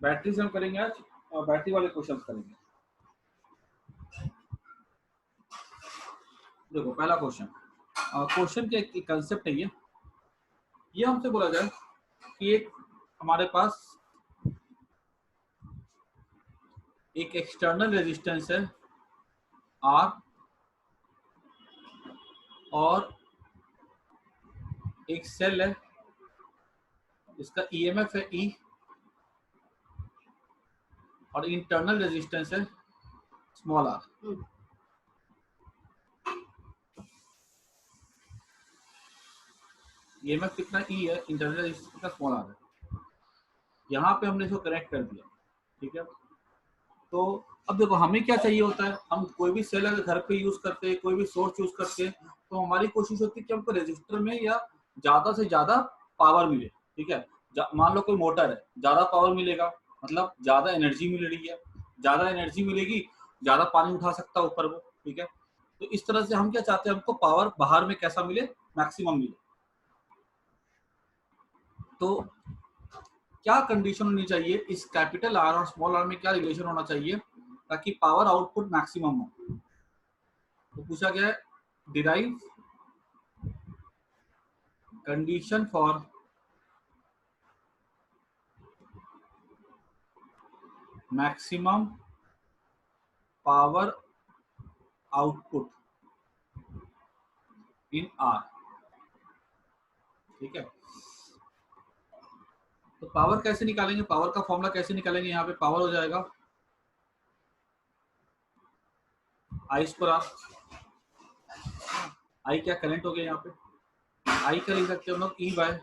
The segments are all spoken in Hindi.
बैटरी से हम करेंगे आज, बैटरी वाले क्वेश्चन करेंगे। देखो पहला क्वेश्चन, क्वेश्चन के एक कंसेप्ट है ये हमसे बोला जाए कि एक हमारे पास एक एक्सटर्नल रेजिस्टेंस है R और एक सेल है, इसका EMF है E और इंटरनल रेजिस्टेंस है स्मॉल r। EMF कितना E है, इंटरनल रेजिस्टेंस कितना स्मॉल r है। यहाँ पे हमने इसको कनेक्ट कर दिया, ठीक है। तो अब देखो हमें क्या चाहिए होता है, हम कोई भी सेल अगर घर पे यूज करते हैं, कोई भी सोर्स यूज करते हैं, तो हमारी कोशिश होती है कि हमको रेजिस्टर में या ज्यादा से ज्यादा पावर मिले, ठीक है। मान लो कोई मोटर है, ज्यादा पावर मिलेगा मतलब ज्यादा एनर्जी मिल रही है, ज्यादा एनर्जी मिलेगी, ज्यादा पानी उठा सकता है ऊपर वो, ठीक है। तो इस तरह से हम क्या चाहते हैं, हमको पावर बाहर में कैसा मिले, मैक्सिमम मिले। तो क्या कंडीशन होनी चाहिए, इस कैपिटल आर और स्मॉल आर में क्या रिलेशन होना चाहिए ताकि पावर आउटपुट मैक्सिमम हो। तो पूछा गया है, derive condition for maximum power output in are, ठीक है। तो पावर कैसे निकालेंगे, पावर का फॉर्मूला कैसे निकालेंगे, यहाँ पे पावर हो जाएगा आई स्क्वायर आर। आई क्या करंट हो गया, यहाँ पे आई का लिख सकते हैं हम लोग E by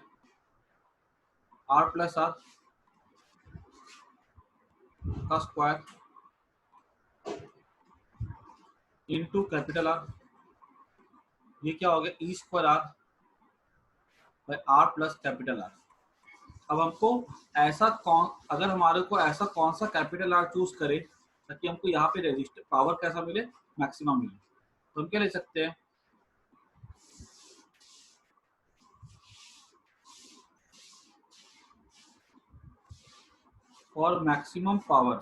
R plus R का स्क्वायर इनटू कैपिटल आर। ये क्या हो गया, E square R by R plus capital R. अब हमको ऐसा कौन, अगर हमारे को ऐसा कौन सा कैपिटल आर चूज करे ताकि हमको यहाँ पे रेजिस्टर पावर कैसा मिले, मैक्सिमम मिले, तो हम क्या ले सकते हैं, फॉर मैक्सिमम पावर।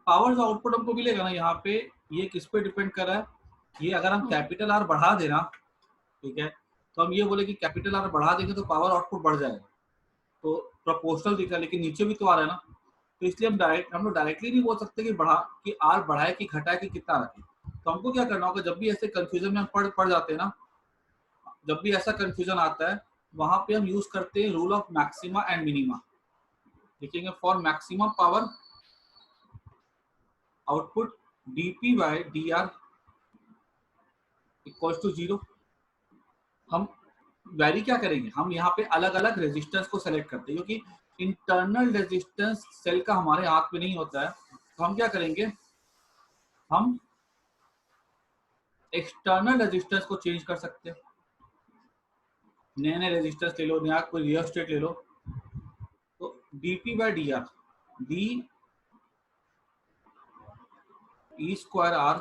पावर जो आउटपुट हमको मिलेगा ना यहाँ पे, ये किस पे डिपेंड कर रहा है, ये अगर हम कैपिटल आर बढ़ा देना, ठीक है, तो हम ये बोले कि कैपिटल आर बढ़ा देंगे तो पावर आउटपुट बढ़ जाएगा, तो प्रोपोर्शनल दिख रहा है, लेकिन नीचे भी तो आ रहा है ना, तो इसलिए हम लोग डायरेक्टली नहीं बोल सकते कि आर बढ़ाए कि घटाए कि कितना रखें। तो हमको क्या करना होगा, जब भी ऐसे कंफ्यूजन में हम पढ़ जाते हैं ना, जब भी ऐसा कंफ्यूजन आता है, वहां पे हम यूज करते हैं rule of maxima and minima. लिखेंगे for maximum power output dp by dr equals to 0। हम वैरी क्या करेंगे, हम यहाँ पे अलग अलग रेजिस्टेंस को सेलेक्ट करते हैं, क्योंकि इंटरनल रेजिस्टेंस सेल का हमारे हाथ में नहीं होता है। तो हम क्या करेंगे, हम एक्सटर्नल रेजिस्टेंस को चेंज कर सकते हैं, नए नए रेजिस्टेंस ले लो, नया कोई रियल स्टेट ले लो। तो dp by dr, d E square R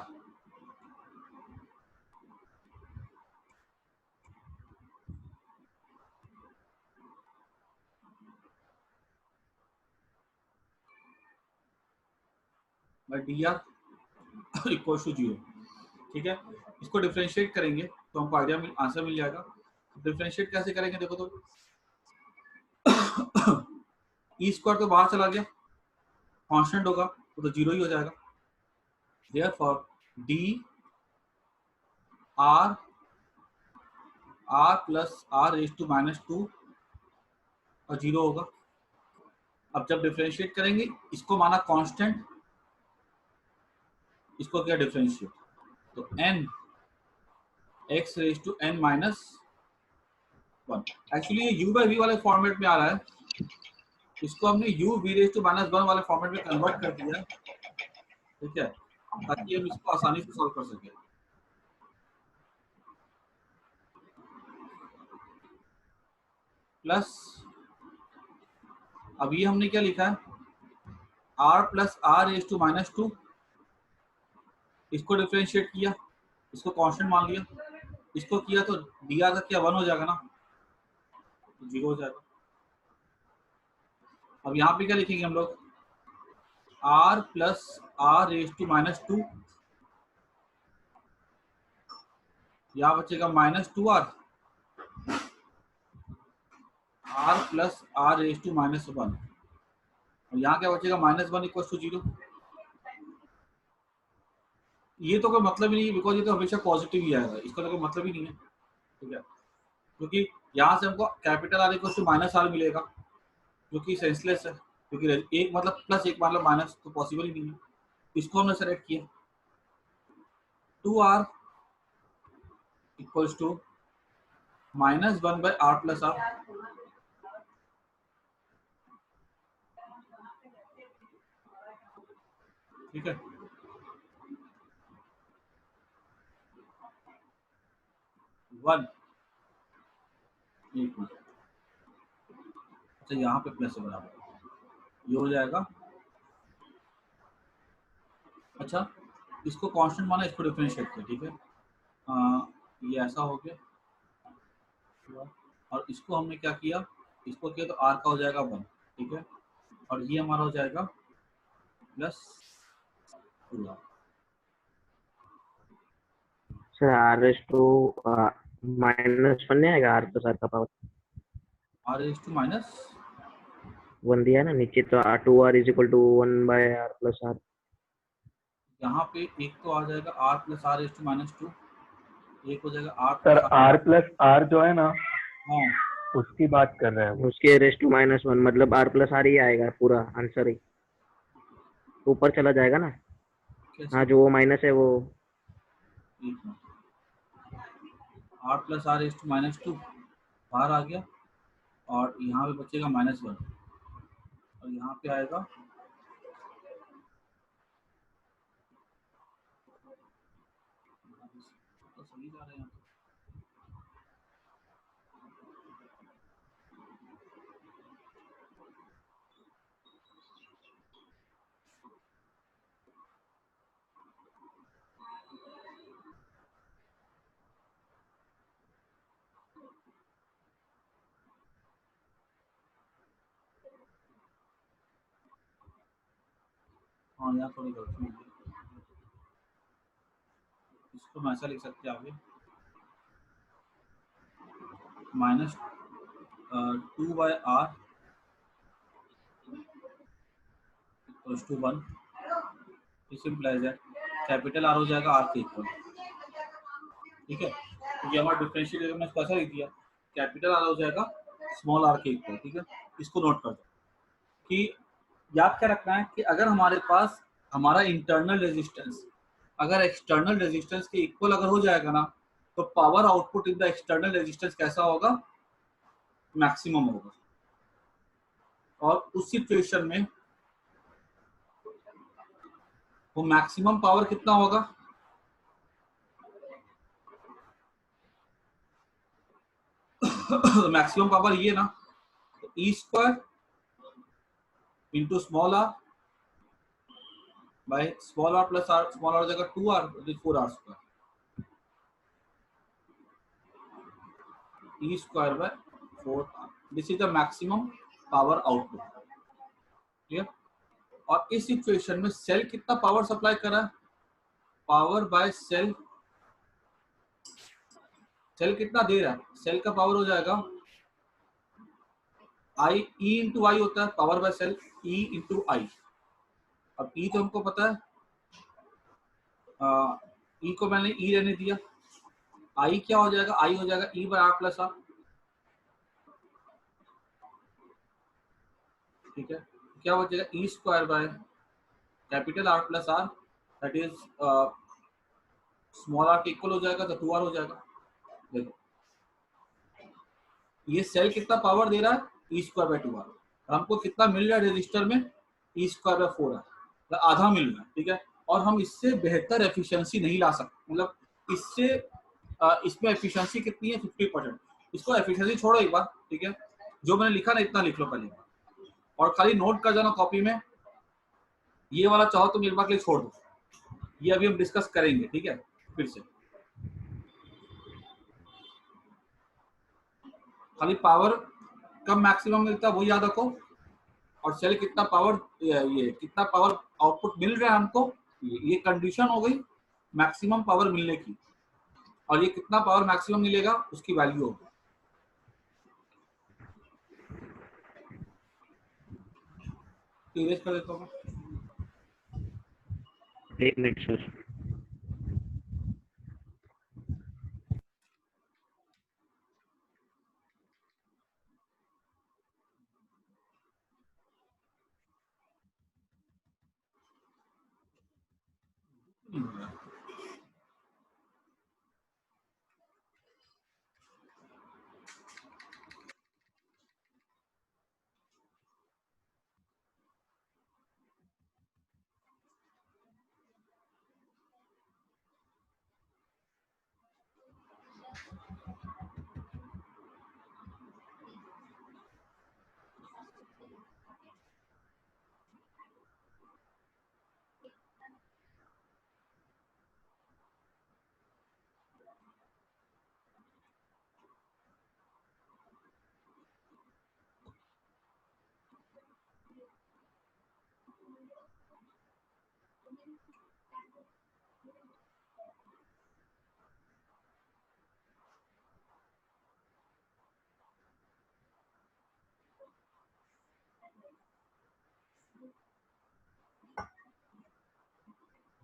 by dr equal to 0, ठीक है। इसको डिफरेंशिएट करेंगे तो हमको आंसर मिल जाएगा। डिफरेंशिएट कैसे करेंगे, देखो तो ई स्क्वायर तो बाहर चला गया, कांस्टेंट होगा तो 0 ही हो जाएगा। Therefore D R plus R raise to -2 और 0 होगा। अब जब डिफरेंशिएट करेंगे, इसको माना कांस्टेंट, इसको क्या डिफरेंशिएट, तो n x raise to n -1। Actually ये u बाय v वाले फॉर्मेट में आ रहा है, इसको हमने u v रेज टू -1 वाले फॉर्मेट में कन्वर्ट कर दिया, ठीक है, ताकि हम इसको आसानी से सॉल्व कर सकें। प्लस अब ये हमने क्या लिखा है, r plus R raise to -2, इसको डिफरेंशिएट किया, इसको कांस्टेंट मान लिया, इसको किया तो डी आर का क्या 1 हो जाएगा ना, तो 0 हो जाएगा। अब यहाँ पे क्या लिखेंगे हम लोग, r plus r raise to -2, यहाँ बचेगा -2r, r plus r raise to -1, और यहाँ क्या बचेगा -1 इक्वल टू 0। ये तो कोई मतलब ही नहीं है, बिकॉज ये तो हमेशा पॉजिटिव ही आएगा, इसका तो कोई मतलब ही नहीं है, ठीक है, क्योंकि यहाँ से हमको capital R equal to -r मिलेगा, जो कि सेंसलेस है, क्योंकि एक मतलब प्लस एक मतलब माइनस तो पॉसिबल ही नहीं है। इसको हमने सेलेक्ट किया, 2r equals to -1/r plus r, ठीक है। 1 एक मिनट, अच्छा यहाँ पे प्लस है बराबर, ये हो जाएगा। अच्छा, इसको कांस्टेंट माना, इसको डिफरेंशिएट किया, ठीक है, ये ऐसा हो गया, और इसको हमने क्या किया, इसको किया तो r का हो जाएगा 1, ठीक है, और ये हमारा हो जाएगा plus 2r। Sir R S to -1 नहीं आएगा, आर प्लस आर का power r raise to minus 1 दिया है ना नीचे, तो 2r is equal to 1/r plus R. यहाँ पे एक तो आ जाएगा r plus r raise to -2, एक हो जाएगा r sir plus r plus R जो है ना, हाँ उसकी बात कर रहे हैं वो। उसके रेस टू -1 मतलब आर प्लस आर ही आएगा पूरा आंसर ही, ऊपर चला जाएगा ना। कैसे, हाँ जो वो माइनस है वो। एक minute, r plus r raise to -2 बाहर आ गया, और यहाँ पे बचेगा -1, और यहाँ पे आएगा तो सही जा रहे हैं। हाँ यहाँ थोड़ी गलती हुई है, इसको हम ऐसा लिख सकते हैं आगे, -2/r equals to 1, this implies that capital R हो जाएगा r के इक्वल, ठीक है, क्योंकि हमारा डिफरेंशियल मैंने इसको ऐसा लिख दिया, कैपिटल R हो जाएगा स्मॉल r के इक्वल, ठीक है। इसको नोट कर दो कि याद क्या रखना है कि अगर हमारे पास हमारा इंटरनल रेजिस्टेंस अगर एक्सटर्नल रेजिस्टेंस के इक्वल अगर हो जाएगा ना, तो power output in the external resistance कैसा होगा, मैक्सिमम होगा, और उस सिचुएशन में वो मैक्सिमम पावर कितना होगा, मैक्सिमम पावर ये ना, तो E square into small R by small R plus R, small R हो जाएगा 2r, 4r square, E square by 4r, this is the maximum power output, ठीक है। और इस सिचुएशन में सेल कितना पावर सप्लाई कर रहा है, पावर बाय सेल, सेल कितना दे रहा है, सेल का पावर हो जाएगा आई ई इंटू आई होता है, power by cell E into I. अब ई तो हमको पता है, ई को मैंने ई रहने दिया, आई क्या हो जाएगा, आई हो जाएगा E by R plus R, ठीक है। क्या हो जाएगा E square by capital R plus R, that is small R के इक्वल हो जाएगा, तो 2r हो जाएगा। देखो ये सेल कितना पावर दे रहा है, ई स्क्वायर बाय 2r, और हमको कितना मिल रहा है रजिस्टर में, ई स्क्वायर बाय 4r, तो आधा मिल रहा है, ठीक है। और हम इससे बेहतर एफिशिएंसी नहीं ला सकते, मतलब इससे इसमें एफिशिएंसी कितनी है 50%, इसको एफिशिएंसी छोड़ो एक बार, ठीक है, जो मैंने लिखा ना इतना लिख लो पहले, और खाली नोट कर जाना कॉपी में, ये वाला चाहो तो मेरे बार के लिए छोड़ दो, ये अभी हम डिस्कस करेंगे, ठीक है। फिर से खाली पावर कब मैक्सिमम मिलता है वो याद रखो, और सेल कितना पावर, ये कितना पावर आउटपुट मिल रहा है हमको, ये कंडीशन हो गई मैक्सिमम पावर मिलने की, और ये कितना पावर मैक्सिमम मिलेगा उसकी वैल्यू होगी। इरेज कर देता हूँ मैं। 1 मिनट सर।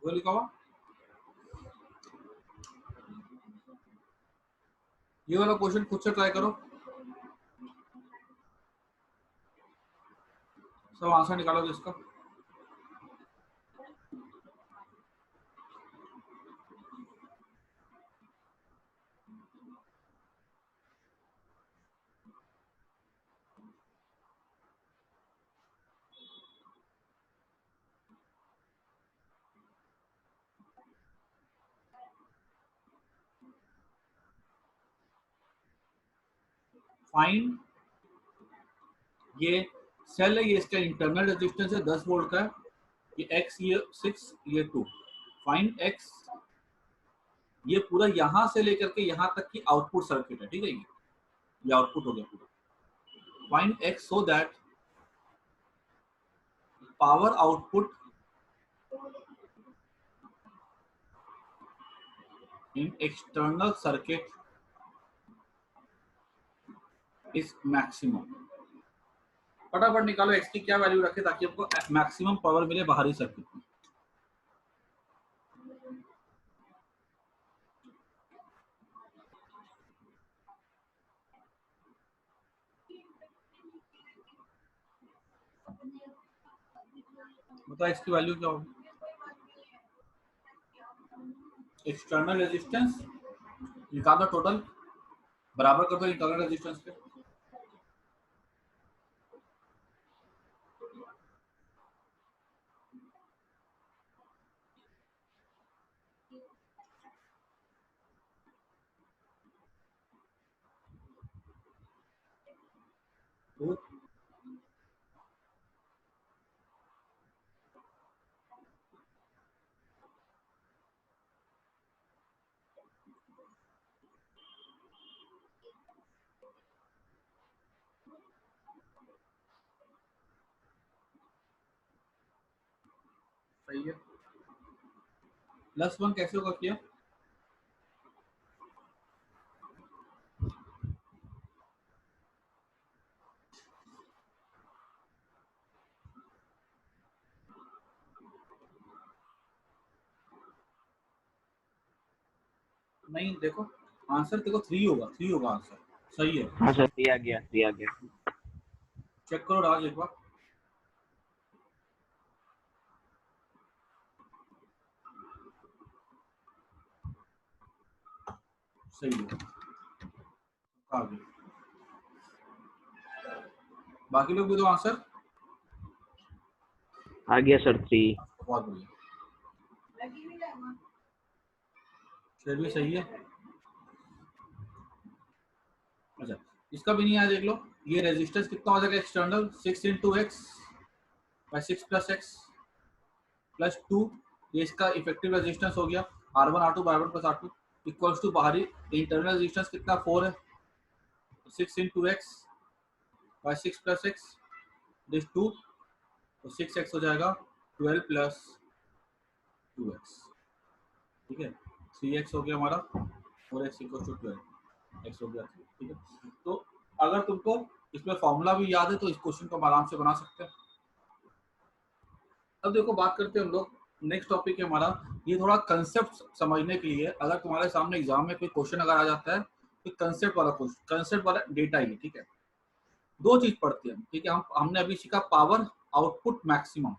वो लिखा हुआ, ये वाला क्वेश्चन खुद से ट्राई करो, सब आंसर निकालो इसका। फाइंड, ये सेल है, ये इसका इंटरनल रेजिस्टेंस है 10 वोल्ट का है, ये x, ये 6, ये 2। फाइंड x, ये पूरा यहां से लेकर के यहां तक की आउटपुट सर्किट है, ठीक है, ये आउटपुट हो गया पूरा। Find x so that power output in external circuit is maximum. फटाफट निकालो x की क्या वैल्यू रखे ताकि आपको मैक्सिमम पावर मिले बाहरी सर्किट में। बताओ x की वैल्यू क्या होगी। एक्सटर्नल रेजिस्टेंस निकाल दो, टोटल बराबर कर दो इंटरनल रेजिस्टेंस पे। तो सही है, +1 कैसे होगा किया, नहीं देखो आंसर देखो 3 होगा, 3 होगा आंसर, सही है। हाँ सर, दिया गया दिया गया। चेक करो राज एक बार, सही है, आ गया। बाकी लोग भी दो आंसर, आ गया सर 3। बहुत बढ़िया, फिर भी सही है। अच्छा, इसका भी नहीं आया, देख लो ये रेजिस्टेंस कितना हो जाएगा external, 6 into X by 6 plus X plus 2, ये इसका इफेक्टिव रेजिस्टेंस हो गया, R1 R2 by R1 plus R2 equals to बाहरी इंटरनल रेजिस्टेंस कितना 4 है, 6 into X by 6 plus X this 2 तो 6x हो जाएगा 12 प्लस 2x, ठीक है। 3x हो गया हमारा, 4x इक्वल टू 12, x हो गया 3, ठीक है। तो अगर तुमको इसमें फॉर्मूला भी याद है तो इस क्वेश्चन को हम आराम से बना सकते हैं। अब देखो बात करते हैं हम लोग, नेक्स्ट टॉपिक है हमारा, ये थोड़ा कंसेप्ट समझने के लिए, अगर तुम्हारे सामने एग्जाम में कोई क्वेश्चन अगर आ जाता है तो कंसेप्ट वाला क्वेश्चन, कंसेप्ट वाला डेटा ही, ठीक है। दो चीज पढ़ते हैं, ठीक है। हमने अभी सीखा power output maximum,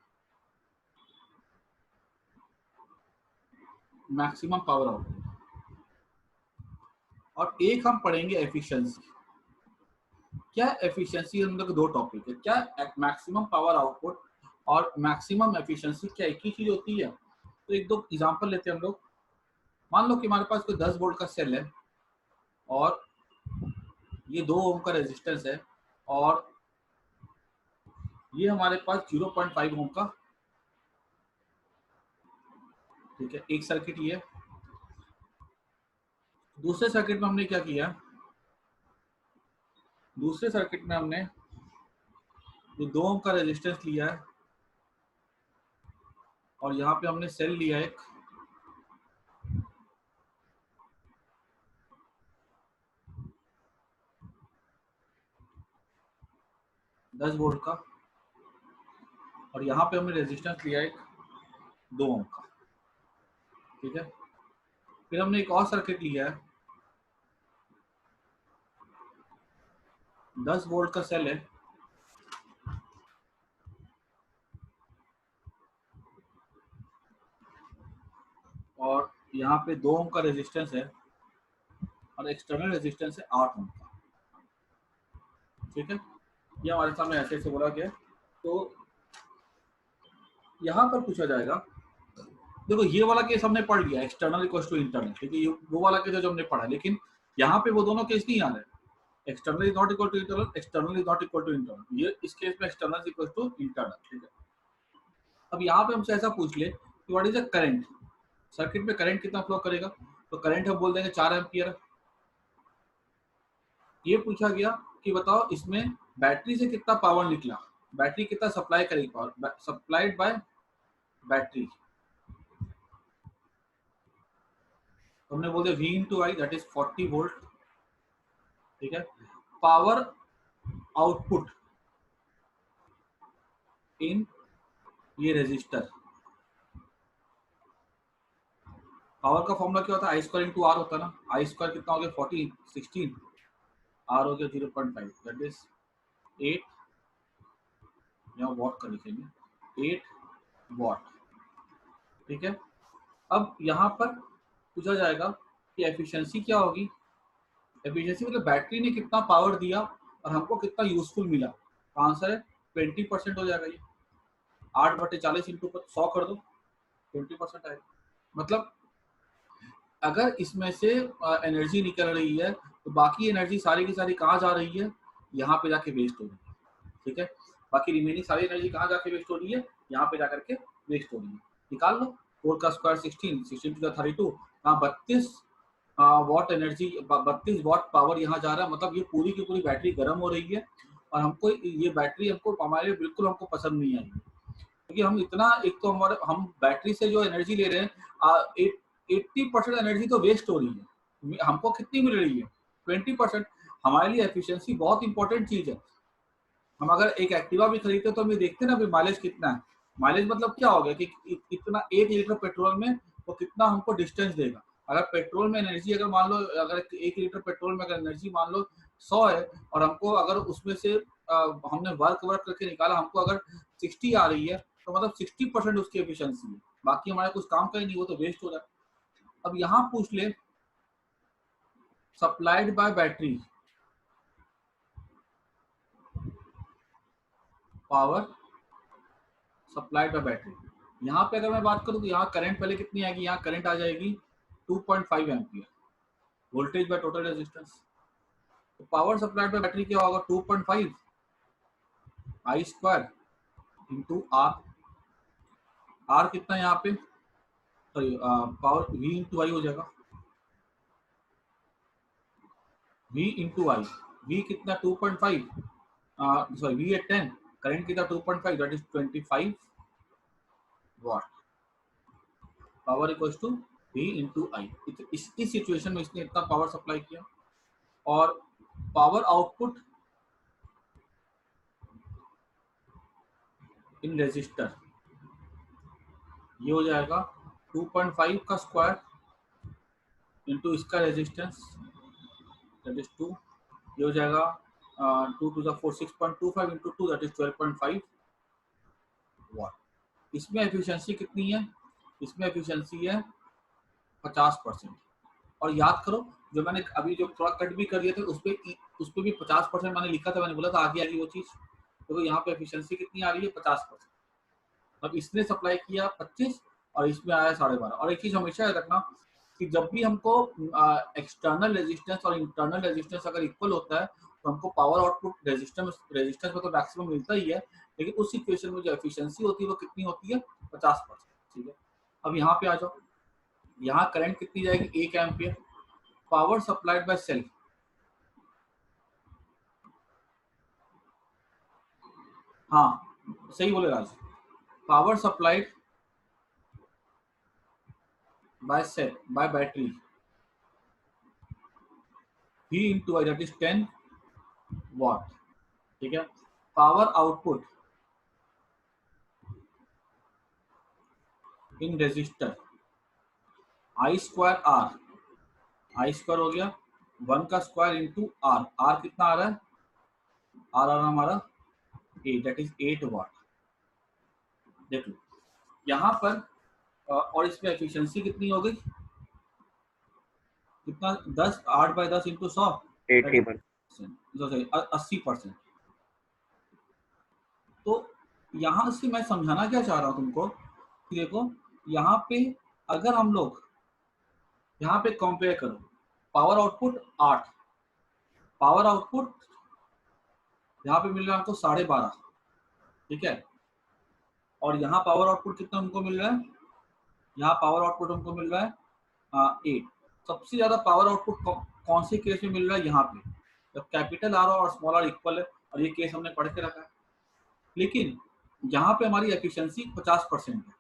maximum power output, और एक हम पढ़ेंगे एफिशिएंसी। क्या एफिशिएंसी, हम लोग दो टॉपिक है, क्या मैक्सिमम पावर आउटपुट और मैक्सिमम एफिशिएंसी क्या एक ही चीज होती है? तो एक दो एग्जांपल लेते हैं हम लोग। मान लो कि हमारे पास कोई 10 वोल्ट का सेल है और ये 2 ओम का रेजिस्टेंस है, और ये हमारे पास 0.5 ओम का, ठीक है, एक सर्किट ये। दूसरे सर्किट में हमने क्या किया, दूसरे सर्किट में हमने ये 2 ओम का रेजिस्टेंस लिया है और यहाँ पे हमने सेल लिया एक, दस वोल्ट का, और यहाँ पे हमने रेजिस्टेंस लिया एक 2 ओम का, ठीक है। फिर हमने एक और सर्किट लिया है, 10 वोल्ट का सेल है और यहाँ पे 2 ओम का रेजिस्टेंस है और एक्सटर्नल रेजिस्टेंस है 8 ओम का, ठीक है। ये हमारे सामने ऐसे ऐसे बोला गया। तो यहाँ पर पूछा जाएगा, देखो ये वाला केस हमने पढ़ लिया, एक्सटर्नल इक्वल टू इंटरनल, ठीक है, ये वो वाला केस जो हमने पढ़ा, लेकिन यहाँ पे वो दोनों केस नहीं आ रहे। External is not equal to internal, external is not equal to internal, ये इस केस में एक्सटर्नल इक्वल टू इंटरनल, ठीक है। अब यहाँ पे हमसे ऐसा पूछ ले कि what is the current, circuit में करंट कितना फ्लो करेगा, तो करंट हम बोल देंगे 4 एम्पियर। ये पूछा गया कि बताओ इसमें बैटरी से कितना पावर निकला, बैटरी कितना सप्लाई करेगी पावर, सप्लाइड बाय बैटरी, हमने बोल दिया V into I, that is 40 volt, ठीक है। पावर आउटपुट इन ये रेजिस्टर, पावर का फॉर्मूला क्या होता है, आई स्क्वायर इंटू आर होता है ना। आई स्क्वायर कितना हो गया 40, 16, आर हो गया 0.5, दैट इज 8, यहाँ वॉट का लिखेंगे 8 वॉट, ठीक है। अब यहाँ पर पूछा जाएगा कि एफिशिएंसी क्या होगी, एफिशिएंसी मतलब बैटरी ने कितना पावर दिया और हमको कितना यूजफुल मिला। तो आंसर है 20% हो जाएगा। ये 8/40 इंटू 100 कर दो, 20% आएगा। मतलब अगर इसमें से एनर्जी निकल रही है तो बाकी एनर्जी सारी की सारी कहाँ जा रही है, यहाँ पे जाके वेस्ट हो रही है, ठीक है। बाकी रिमेनिंग सारी एनर्जी कहाँ जाके वेस्ट हो रही है, यहाँ पे जाकर के वेस्ट हो रही है। निकाल लो, 4 का square 16, 16 to 32, 32 watt energy, 32 watt power यहाँ जा रहा है। मतलब ये पूरी की पूरी बैटरी गर्म हो रही है और हमको ये बैटरी हमको हमारे बिल्कुल हमको पसंद नहीं आई, क्योंकि हम इतना, एक तो हमारे हम बैटरी से जो एनर्जी ले रहे हैं 80% एनर्जी तो वेस्ट हो रही है, हमको कितनी मिल रही है 20%। हमारे लिए एफिशिएंसी बहुत इंपॉर्टेंट चीज है। हम अगर एक एक्टिवा भी खरीदते हैं तो हम ये देखते हैं ना माइलेज कितना है, माइलेज मतलब क्या हो गया कि इतना 1 लीटर पेट्रोल में वो कितना हमको डिस्टेंस देगा। अगर पेट्रोल में एनर्जी, अगर मान लो अगर 1 लीटर पेट्रोल में अगर एनर्जी मान लो 100 है और हमको अगर उसमें से हमने वर्क करके निकाला, हमको अगर 60 आ रही है तो मतलब 60% उसकी एफिशिएंसी है, बाकी हमारे कुछ काम का ही नहीं, वो तो वेस्ट हो रहा है। अब यहाँ पूछ ले supplied by battery, power supplied bye battery, यहाँ पे अगर मैं बात करूँ तो यहाँ करंट पहले कितनी आएगी, यहाँ करंट आ जाएगी 2.5 ampere, voltage by total resistance. तो पावर सप्लाइड बाय बैटरी क्या होगा, 2.5 आई स्क्वायर इंटू आर, आर कितना यहाँ पे, सॉरी पावर V इंटू आई हो जाएगा, V इंटू आई, V कितना 2.5, सॉरी V है 10, करंट कितना 2.5 that is 25 watt, power equals to V into I. इस सिचुएशन में इसने इतना पावर सप्लाई किया और पावर आउटपुट इन रेजिस्टर ये हो जाएगा 2.5 का स्क्वायर इंटू इसका रेजिस्टेंस दैट इज 2, ये हो जाएगा 2 to the 4 6.25 into 2 that is 12.5 watt. इसमें एफिशिएंसी कितनी है? इसमें एफिशिएंसी है 50%। और याद करो जो मैंने अभी जो थोड़ा कट भी कर दिया था उस पे भी 50% मैंने लिखा था, मैंने बोला था आगे आएगी वो चीज। तो यहाँ पे एफिशिएंसी कितनी आ रही है? 50%। अब इसने सप्लाई किया 25 और इसमें आया 12.5। और एक चीज हमेशा याद रखना कि जब भी हमको एक्सटर्नल रेजिस्टेंस और इंटरनल रेजिस्टेंस अगर इक्वल होता है तो हमको पावर आउटपुट रेजिस्टेंस में तो मैक्सिमम मिलता ही है, लेकिन उस सिचुएशन में जो एफिशिएंसी होती है वो कितनी होती है? 50%। ठीक है, अब यहाँ पे आ जाओ, यहाँ करंट कितनी जाएगी? 1 ampere. Power supplied by cell, हाँ सही बोले Raj, power supplied by cell by battery V into I, that is 10 watt। ठीक है, power output in resistor I square R, I square हो गया 1 का स्क्वायर इंटू R, R कितना आ रहा है? R आ रहा है हमारा 8, that is 8 वाट। देख लो यहाँ पर और इसमें एफिशिएंसी कितनी हो गई? कितना? 10, 8 बाय 10 इंटू 100 80%। तो यहाँ से मैं समझाना क्या चाह रहा हूँ तुमको कि देखो यहाँ पे अगर हम लोग यहाँ पे कंपेयर करो, पावर आउटपुट 8, पावर आउटपुट यहाँ पे मिल रहा है हमको 12.5, ठीक है, और यहाँ पावर आउटपुट कितना हमको मिल रहा है? यहाँ पावर आउटपुट हमको मिल रहा है 8। सबसे ज्यादा पावर आउटपुट कौन से केस में मिल रहा है? यहाँ पे, जब कैपिटल आर और स्मॉल आर इक्वल है, और ये केस हमने पढ़ के रखा है। लेकिन यहाँ पे हमारी एफिशिएंसी 50% है,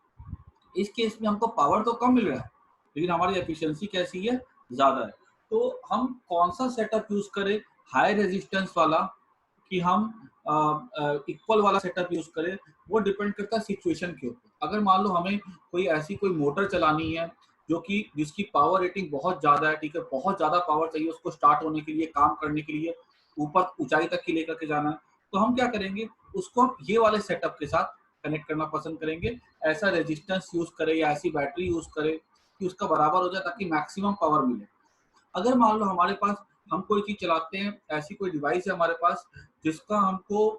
इस केस में हमको पावर तो कम मिल रहा है लेकिन हमारी एफिशिएंसी कैसी है? ज्यादा है। तो हम कौन सा सेटअप यूज करें? हाई रेजिस्टेंस वाला कि हम इक्वल वाला सेटअप यूज करें, वो डिपेंड करता है सिचुएशन के ऊपर। अगर मान लो हमें कोई मोटर चलानी है जो कि जिसकी पावर रेटिंग बहुत ज्यादा है, ठीक है, बहुत ज्यादा पावर चाहिए उसको स्टार्ट होने के लिए, काम करने के लिए, ऊपर ऊंचाई तक की लेकर के जाना है, तो हम क्या करेंगे? उसको हम ये वाले सेटअप के साथ कनेक्ट करना पसंद करेंगे। ऐसा रेजिस्टेंस यूज करें या ऐसी बैटरी यूज करें कि उसका बराबर हो जाए ताकि मैक्सिमम पावर मिले। अगर मान लो हमारे पास हम कोई चीज चलाते हैं, ऐसी कोई डिवाइस है हमारे पास जिसका हमको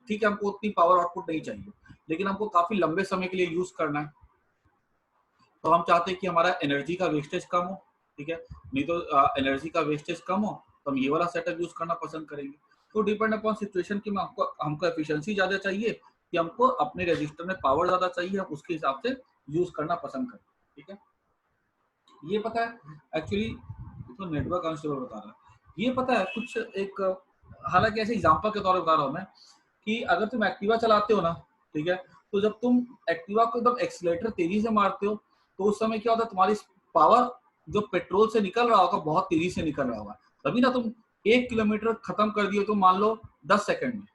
ठीक है हमको उतनी पावर आउटपुट नहीं चाहिए लेकिन हमको काफी लंबे समय के लिए यूज करना है, तो हम चाहते हैं कि हमारा एनर्जी का वेस्टेज कम हो, ठीक है, नहीं तो एनर्जी का वेस्टेज कम हो तो हम ये वाला सेटअप यूज करना पसंद करेंगे। तो डिपेंड अपॉन सिचुएशन कि हमको एफिशिएंसी ज्यादा चाहिए कि हमको अपने रजिस्टर में पावर ज्यादा चाहिए, हम उसके हिसाब से यूज करना पसंद करें। ठीक है, ये पता है एक्चुअली तो नेटवर्क अनस्टेबल बता रहा है, ये पता है कुछ एक, हालांकि ऐसे एग्जांपल के तौर पर बता रहा हूँ मैं कि अगर तुम एक्टिवा चलाते हो ना, ठीक है, तो जब तुम एक्टिवा को एकदम एक्सीलरेटर तेजी से मारते हो तो उस समय क्या होता है? तुम्हारी पावर जो पेट्रोल से निकल रहा होगा बहुत तेजी से निकल रहा होगा, तभी ना तुम 1 किलोमीटर खत्म कर दिए तो मान लो 10 सेकंड में,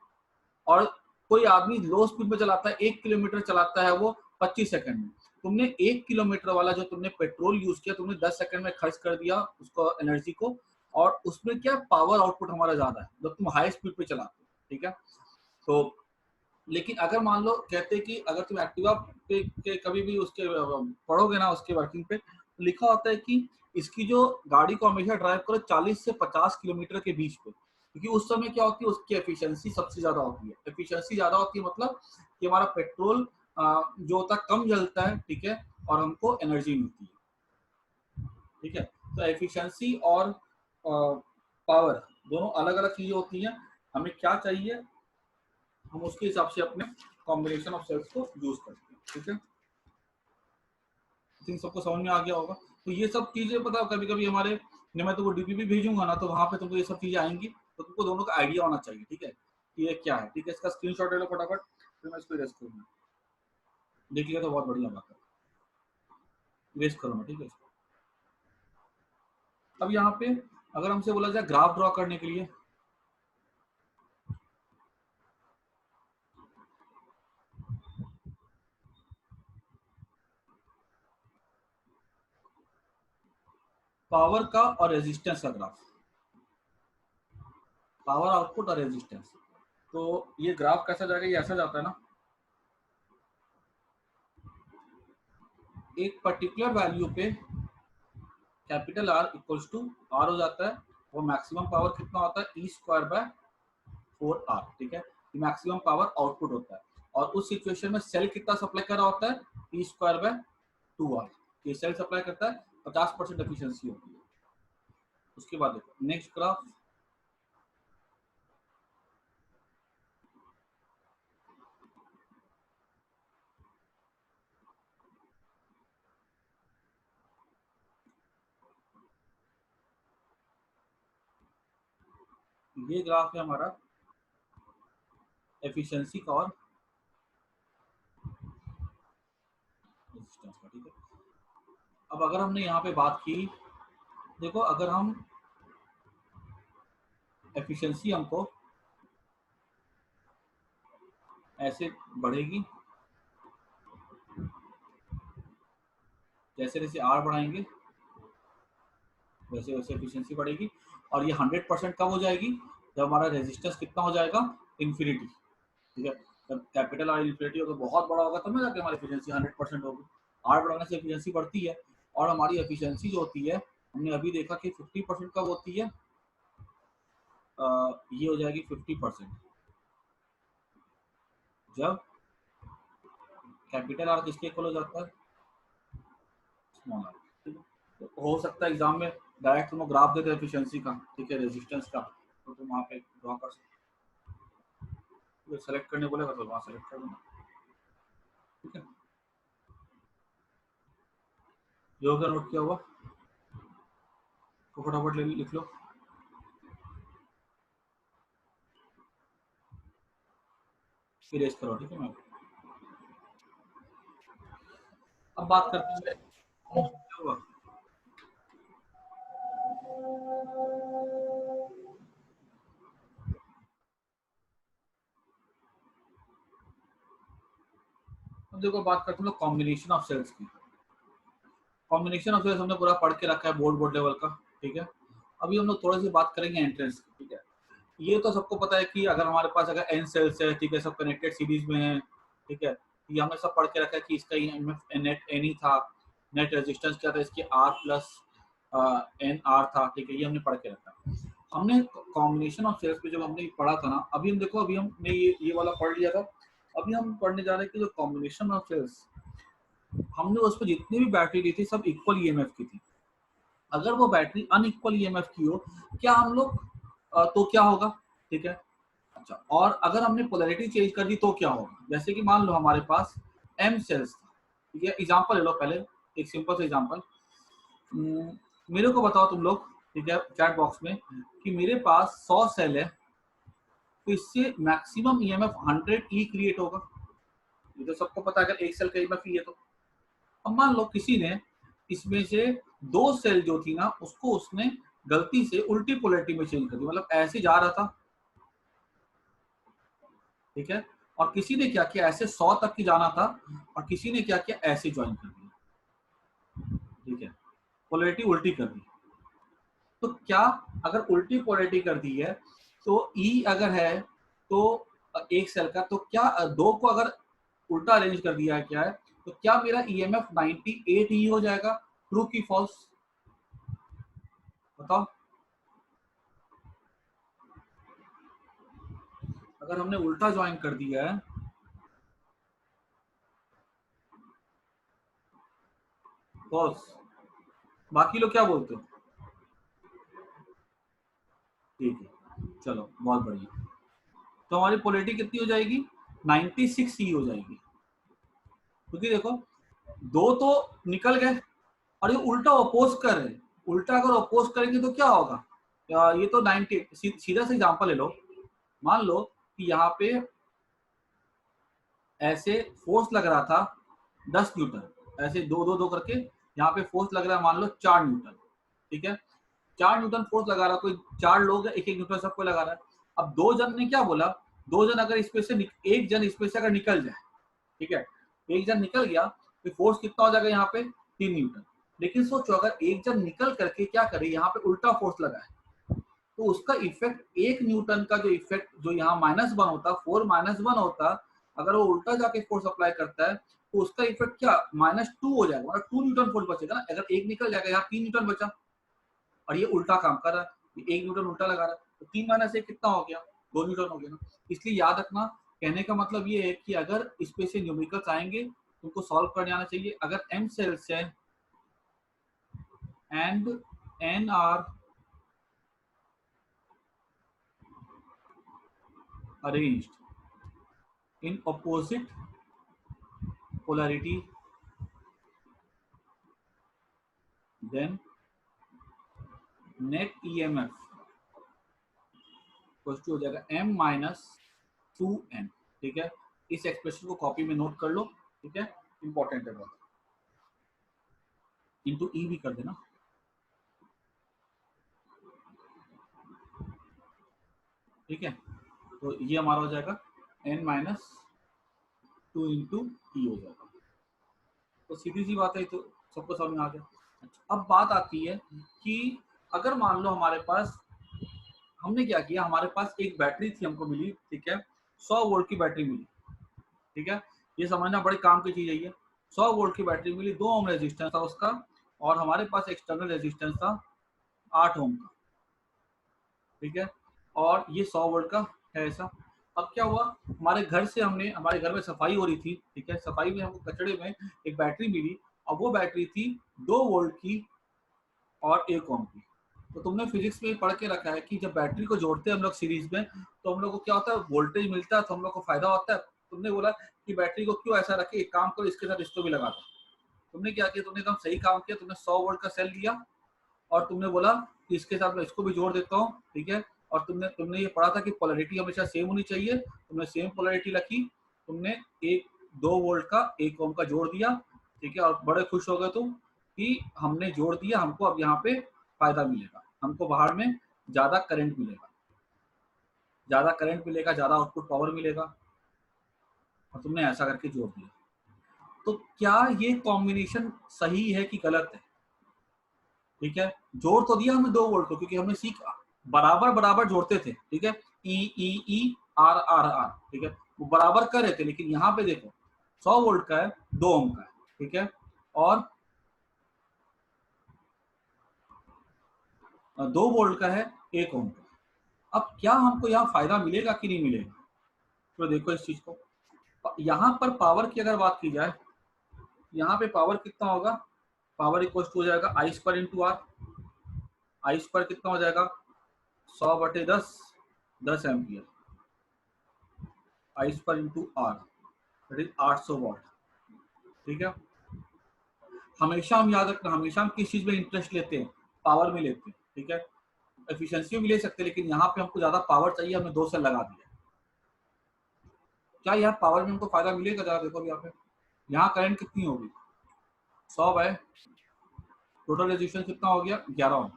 और कोई आदमी लो स्पीड में चलाता है 1 किलोमीटर चलाता है वो 25 सेकंड में। तुमने 1 किलोमीटर वाला जो तुमने पेट्रोल यूज किया तुमने 10 सेकंड में खर्च कर दिया उसको, एनर्जी को, और उसमें क्या पावर आउटपुट हमारा ज्यादा है जब तुम हाई स्पीड पे चलाते हो। ठीक है, तो लेकिन अगर मान लो कहते कि अगर तुम एक्टिवा पे के कभी भी उसके पढ़ोगे ना, उसके वर्किंग पे लिखा होता है कि इसकी जो गाड़ी को हमेशा ड्राइव करो 40 से 50 किलोमीटर के बीच पे, क्योंकि उस समय क्या होती है? उसकी एफिशिएंसी सबसे ज्यादा होती है। एफिशिएंसी ज्यादा होती है मतलब कि हमारा पेट्रोल जो होता है कम जलता है, ठीक है, और हमको एनर्जी मिलती है। ठीक है, तो एफिशिएंसी और पावर दोनों अलग अलग चीजें होती हैं, हमें क्या चाहिए हम उसके हिसाब से अपने कॉम्बिनेशन ऑफ सेल्स को यूज करते हैं। ठीक है, आई थिंक सबको समझ में आ गया होगा। तो ये सब चीजें पता कभी कभी हमारे, मैं तुमको डीपीपी भेजूंगा ना तो वहां पे तुमको ये सब चीजें आएंगी, तो तुमको दोनों का आइडिया होना चाहिए। ठीक है, कि ये क्या है, ठीक है। इसका स्क्रीनशॉट ले लो फटाफट, फिर मैं इसको इरेज करूंगा, देखिएगा तो बहुत बढ़िया बात है। इरेज करो ना, ठीक है। अब यहाँ पे अगर हमसे बोला जाए ग्राफ ड्रॉ करने के लिए, पावर का और रेजिस्टेंस का ग्राफ, पावर आउटपुट और रेजिस्टेंस, तो ये ग्राफ कैसा जाएगा, ये ऐसा जाता है ना, एक पर्टिकुलर वैल्यू पे capital R equals to R हो जाता है, वो मैक्सिमम पावर कितना होता है, E²/4R, ठीक है। मैक्सिमम पावर आउटपुट होता है, और उस सिचुएशन में सेल कितना सप्लाई कर रहा होता है, E²/2R। ये सेल सप्लाई करता है, 50% एफिशिएंसी होती है। उसके बाद देखो नेक्स्ट ग्राफ, ये ग्राफ है हमारा एफिशिएंसी का और रेजिस्टेंस का, ठीक है। अब अगर हमने यहाँ पे बात की, देखो अगर हम एफिशिएंसी हमको ऐसे बढ़ेगी, जैसे जैसे आर बढ़ाएंगे वैसे वैसे एफिशिएंसी बढ़ेगी, और ये 100% कब हो जाएगी, जब हमारा रेजिस्टेंस कितना हो जाएगा, इन्फिनिटी, ठीक है। जब कैपिटल आर इन्फिनिटी होगा, बहुत बड़ा होगा, तब ना जाके हमारी एफिशिएंसी 100% होगी। आर बढ़ाने से एफिशिएंसी बढ़ती है, और हमारी एफिशिएंसी जो होती है, हमने अभी देखा कि 50% कब होती है, ये हो जाएगी 50% जब कैपिटल आर किसके इक्वल हो जाता है, स्मॉल आर, ठीक है। तो हो सकता है एग्जाम में डायरेक्ट तुम ग्राफ देते एफिशिएंसी का, ठीक है, रेजिस्टेंस का, तो तुम वहाँ पे ड्रॉ कर सकते हो। सेलेक्ट करने बोलेगा तो वहाँ सेलेक्ट कर देना, ठीक है। जो अगर नोट किया हुआ तो फटाफट लिख लो, इरेज करो, ठीक है। मैं अब बात करते हैं क्या हुआ, अब देखो बात करते हैं कॉम्बिनेशन ऑफ सेल्स की। कॉम्बिनेशन ऑफ सेल्स हमने पूरा पढ़ के रखा है बोर्ड लेवल का, ठीक है। अभी हम लोग थोड़ी सी बात करेंगे एंट्रेंस की, ठीक है। ये तो सबको पता है कि अगर हमारे पास अगर एन सेल्स है, ठीक है, सब कनेक्टेड सीरीज में है, ठीक है, ये हमने सब पढ़ के रखा है कि इसका नेट एन ही था, नेट रेजिस्टेंस क्या था, इसकी आर प्लस एन आर था, ठीक है, ये हमने पढ़ के रखा। हमने कॉम्बिनेशन ऑफ सेल्स पे जब हमने पढ़ा था ना, अभी हम देखो, अभी हमने ये वाला पढ़ लिया था, अभी हम पढ़ने जा रहे हैं कि जो कॉम्बिनेशन ऑफ सेल्स, हमने उस पर जितनी भी बैटरी ली थी सब इक्वल ईएमएफ की थी। अगर वो बैटरी अनइक्वल ईएमएफ की हो, क्या हम लोग तो क्या होगा, ठीक है। अच्छा, और अगर हमने पोलैरिटी चेंज कर दी तो क्या होगा, जैसे कि मान लो हमारे पास एम सेल्स था, ठीक है। एग्जांपल ले लो पहले, एक सिंपल सा एग्जांपल, मेरे को बताओ तुम लोग, ठीक है, चैट बॉक्स में, कि मेरे पास 100 सेल है, तो इससे मैक्सिमम ईएमएफ 100 ई क्रिएट होगा, ये तो सबको पता है। अगर एक सेल का ईएमएफ ई है तो, अब मान लो किसी ने इसमें से 2 सेल जो थी ना, उसको उसने गलती से उल्टी पोलैरिटी में चेंज कर दी, मतलब ऐसे जा रहा था, ठीक है, और किसी ने क्या किया, ऐसे 100 तक की जाना था, और किसी ने क्या किया, ऐसे ज्वाइन कर दिया, ठीक है, पोलैरिटी उल्टी कर दी। तो क्या, अगर उल्टी पोलैरिटी कर दी है, तो ई अगर है तो एक सेल का, तो क्या 2 को अगर उल्टा अरेंज कर दिया है, क्या है, तो क्या मेरा ईएमएफ 98 ही हो जाएगा, ट्रू की फॉल्स, बताओ। अगर हमने उल्टा ज्वाइन कर दिया है, फॉल्स, बाकी लोग क्या बोलते हो, ठीक है, चलो बहुत बढ़िया। तो हमारी पोलैरिटी कितनी हो जाएगी, 96 ही हो जाएगी, क्योंकि देखो 2 तो निकल गए, और ये उल्टा अपोज कर रहे हैं, उल्टा अगर अपोज करेंगे तो क्या होगा, ये तो 90, सीधा सा एग्जांपल ले लो, मान लो कि यहाँ पे ऐसे फोर्स लग रहा था 10 न्यूटन, ऐसे दो दो दो करके यहाँ पे फोर्स लग रहा है मान लो 4 न्यूटन, ठीक है। 4 न्यूटन फोर्स लगा रहा, कोई 4 लोग है, एक एक न्यूटन सबको लगा रहा है। अब 2 जन ने क्या बोला, 2 जन अगर इसमें से एक जन इसमें से अगर निकल जाए, ठीक है, एक जन निकल गया तो फोर्स कितना हो जाएगा यहाँ पे 3 न्यूटन। लेकिन सोचो अगर एक जन निकल करके क्या करे, यहाँ पे उल्टा फोर्स लगा है, तो उसका इफेक्ट 1 न्यूटन का जो इफेक्ट जो यहाँ -1 होता, 4 -1 होता, अगर वो उल्टा जाके फोर्स अप्लाई करता है तो उसका इफेक्ट क्या -2 हो जाएगा, मतलब 2 न्यूटन फोर्स बचेगा ना। अगर एक निकल जाएगा यहाँ 3 न्यूटन बचा, और ये उल्टा काम कर रहा है, 1 न्यूटन उल्टा लगा रहा है, तो 3 - 1 कितना हो गया, 2 न्यूटन हो गया ना। इसलिए याद रखना, कहने का मतलब ये है कि अगर इसमें से न्यूमेरिकल्स आएंगे तुमको सॉल्व करने आना चाहिए। अगर m सेल्स है and n are arranged in opposite polarity, then net EMF हो जाएगा m - 2n, ठीक है। इस एक्सप्रेशन को कॉपी में नोट कर लो, ठीक है, इंपॉर्टेंट है बहुत। इंटू ई भी कर देना, ठीक है। तो ये हमारा हो जाएगा n - 2 इंटू ई हो जाएगा। तो सीधी सी बात है, तो सबको समझ में आ गया। अच्छा, अब बात आती है कि अगर मान लो हमारे पास, हमने क्या किया, हमारे पास एक बैटरी थी हमको मिली, ठीक है, 100 वोल्ट की बैटरी मिली, ठीक है। ये समझना बड़े काम की चीज है ये। 100 वोल्ट की बैटरी मिली, 2 ओम रेजिस्टेंस था उसका, और हमारे पास एक्सटर्नल रेजिस्टेंस था 8 ओम का, ठीक है। और ये 100 वोल्ट का है ऐसा। अब क्या हुआ, हमारे घर से हमारे घर में सफाई हो रही थी, ठीक है, सफाई में हमको कचड़े में एक बैटरी मिली, और वो बैटरी थी 2 वोल्ट की और 1 ओम की। तो तुमने फिजिक्स में पढ़ के रखा है कि जब बैटरी को जोड़ते हैं हम लोग सीरीज में, तो हम लोग को क्या होता है, वोल्टेज मिलता है, तो हम लोग को फायदा होता है। तुमने बोला कि बैटरी को क्यों ऐसा रखे, एक काम करो इसके साथ इसको भी लगा दो। तुमने क्या किया, तुमने एकदम सही काम किया, तुमने 100 वोल्ट का सेल लिया और तुमने बोला कि इसके साथ मैं इसको भी जोड़ देता हूँ, ठीक है। और तुमने ये पढ़ा था कि पोलैरिटी हमेशा सेम होनी चाहिए, तुमने सेम पोलैरिटी रखी, तुमने 2 वोल्ट का 1 ओम का जोड़ दिया, ठीक है। और बड़े खुश हो गए तुम कि हमने जोड़ दिया, हमको अब यहाँ पे फायदा मिलेगा, हमको बाहर में ज्यादा करंट मिलेगा, ज्यादा आउटपुट पावर मिलेगा, और तुमने ऐसा करके जोड़ दिया। तो क्या ये कॉम्बिनेशन सही है कि गलत है, ठीक है। जोड़ तो दिया हमने 2 वोल्ट को, क्योंकि हमने सीखा बराबर बराबर जोड़ते थे, ठीक है, ई ई ई आर आर आर, ठीक है, वो बराबर कर रहे थे। लेकिन यहाँ पे देखो 100 वोल्ट का है, 2 ओम का है, ठीक है, और 2 वोल्ट का है, 1 ओम का। अब क्या हमको यहाँ फायदा मिलेगा कि नहीं मिलेगा, तो देखो इस चीज को। यहाँ पर पावर की अगर बात की जाए, यहाँ पे पावर कितना होगा, पावर इक्वल हो जाएगा I square into R. I square कितना हो जाएगा, 100/10 10 ampere, I square into R, that is 800 watt, ठीक है। हमेशा हम याद रखना, हमेशा हम किस चीज में इंटरेस्ट लेते हैं, पावर में लेते हैं, ठीक है। एफिशिएंसी भी ले सकते हैं, लेकिन यहाँ पे हमको ज्यादा पावर चाहिए, हमने 2 सेल लगा दिया। क्या यहाँ पावर में हमको फायदा मिलेगा, जरा देखो यहाँ पे, यहाँ करंट कितनी होगी, 100 बाय टोटल रेजिस्टेंस कितना हो गया, 11 ओम।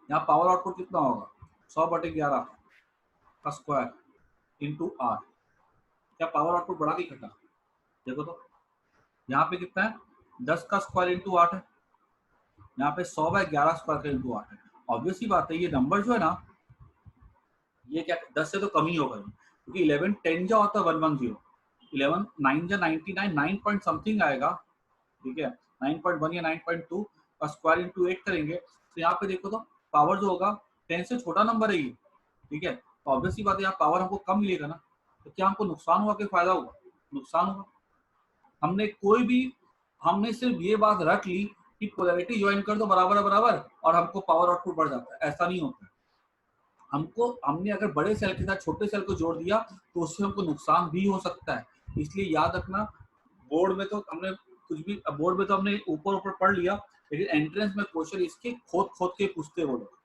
यहाँ पावर आउटपुट कितना होगा, 100/11 का स्क्वायर इंटू आर। क्या पावर आउटपुट बढ़ा के घटा, देखो तो यहाँ पे कितना है, 10 का स्क्वायर इंटू 8 है, यहाँ पे 100/11 स्क्वायर का इंटू 8 है। ऑब्वियसली बात है, ये नंबर जो है ना, ये क्या 10 से तो कम ही होगा, क्योंकि 11 10 जा होता है 110, 11 9 जा 99, 9 पॉइंट समथिंग आएगा, ठीक है, 9.1 या 9.2 का स्क्वायर इंटू 8 करेंगे, तो यहाँ पे देखो तो पावर जो होगा 10 से छोटा नंबर है ये, ठीक है। तो ऑब्वियसली बात है, यहाँ पावर हमको कम मिलेगा ना, तो क्या हमको नुकसान हुआ कि फायदा हुआ, नुकसान हुआ। हमने सिर्फ ये बात रख ली कि पोलैरिटी ज्वाइन कर दो बराबर बराबर और हमको पावर आउटपुट बढ़ जाता है, ऐसा नहीं होता है। हमने अगर बड़े सेल के साथ छोटे सेल को जोड़ दिया तो उससे हमको नुकसान भी हो सकता है। इसलिए याद रखना, बोर्ड में तो हमने ऊपर ऊपर पढ़ लिया, लेकिन एंट्रेंस में क्वेश्चन इसके खोद खोद के पूछते वो लोग।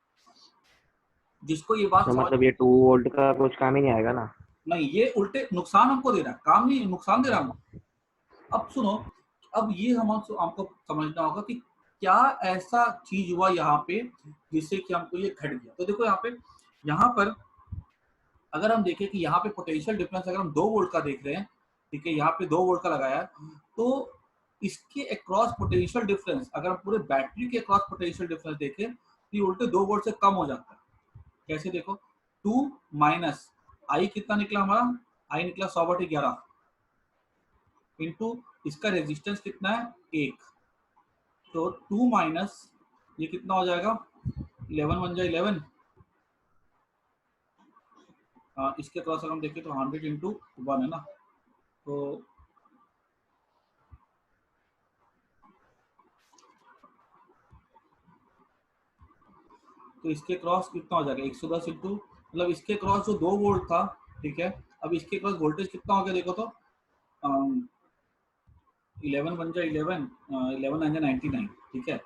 जिसको ये बात तो समझ मतलब ये 2 वोल्ट का कुछ काम ही नहीं आएगा ना? नहीं, ये उल्टे नुकसान हमको दे रहा है, काम नहीं नुकसान दे रहा है हमको। अब सुनो, अब ये हमको समझना होगा कि क्या ऐसा चीज हुआ यहाँ पे जिससे कि हमको ये घट गया। तो देखो यहाँ पर अगर हम देखें कि यहाँ पे पोटेंशियल डिफरेंस अगर हम 2 वोल्ट का देख रहे हैं, ठीक है, यहाँ पे 2 वोल्ट का लगाया है, तो इसके अक्रॉस पोटेंशियल डिफरेंस अगर हम पूरे बैटरी के अक्रॉस पोटेंशियल डिफरेंस देखें तो ये उल्टे 2 वोल्ट से कम हो जाता है। कैसे देखो, 2 माइनस आई कितना निकला हमारा, आई निकला 100/11 इंटू इसका रेजिस्टेंस कितना है 1, तो 2 माइनस ये कितना हो जाएगा 11 बन जाए 11, इसके क्रॉस अगर हम देखें तो 100 इंटू 1 है ना, तो इसके क्रॉस कितना हो जाएगा 110 इंटू, मतलब इसके क्रॉस जो 2 वोल्ट था, ठीक है, अब इसके क्रॉस वोल्टेज कितना हो गया देखो तो 11 बन जाए 11, 1199, ठीक है,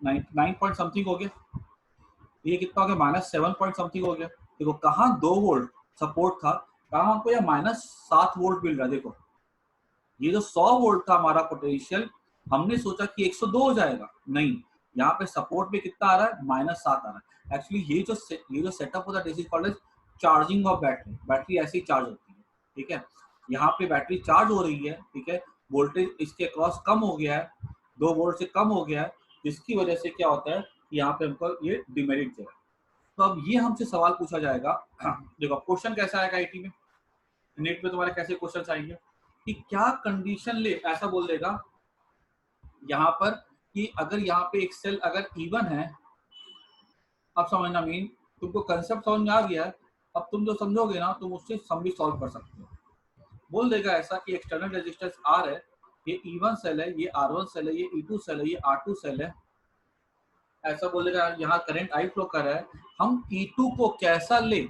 9 पॉइंट समथिंग हो गया, ये कितना हो गया -7 पॉइंट समथिंग हो गया। देखो कहाँ 2 वोल्ट सपोर्ट था, कहाँ हमको यह -7 वोल्ट मिल रहा है। देखो ये जो 100 वोल्ट था हमारा पोटेंशियल, हमने सोचा कि 102 हो जाएगा, नहीं, यहाँ पे सपोर्ट में कितना आ रहा है -7 आ रहा है। एक्चुअली ये जो सेटअप होता है this is called as charging of battery. Battery ऐसे ही चार्ज होती है, ठीक है, यहाँ पे बैटरी चार्ज हो रही है, ठीक है, वोल्टेज इसके क्रॉस कम हो गया है, 2 वोल्ट से कम हो गया है, जिसकी वजह से क्या होता है यहाँ पे हमको ये डिमेरिट दे रहा है। तो अब ये हमसे सवाल पूछा जाएगा, देखो क्वेश्चन कैसा आएगा आईटी में, नेट में तुम्हारे कैसे क्वेश्चन आएंगे कि क्या कंडीशन ले, ऐसा बोल देगा यहाँ पर कि अगर यहाँ पे एक सेल अगर इवन है, अब समझना मीन तुमको कंसेप्ट समझ में आ गया है, अब तुम जो समझोगे ना तुम उससे सम भी सॉल्व कर सकते हो। बोल देगा ऐसा कि एक्सटर्नल रेजिस्टेंस आर है, ये E1 सेल है, ये R1 सेल है, ये E2 सेल है, ये R2 सेल है, ऐसा बोलेगा यहाँ करंट आई फ्लो कर रहा है, हम E2 को कैसा ले,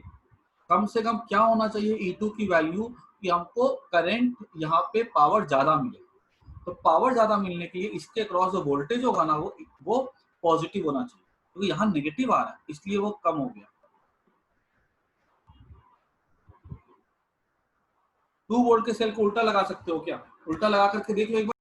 कम से कम क्या होना चाहिए E2 की वैल्यू कि हमको करंट यहाँ पे पावर ज्यादा मिले। तो पावर ज्यादा मिलने के लिए इसके क्रॉस जो वोल्टेज होगा ना वो पॉजिटिव होना चाहिए, क्योंकि यहाँ नेगेटिव आ रहा है इसलिए वो कम हो गया। 2 वोल्ट के सेल को उल्टा लगा सकते हो क्या, उल्टा लगा करके देख लो एक बार।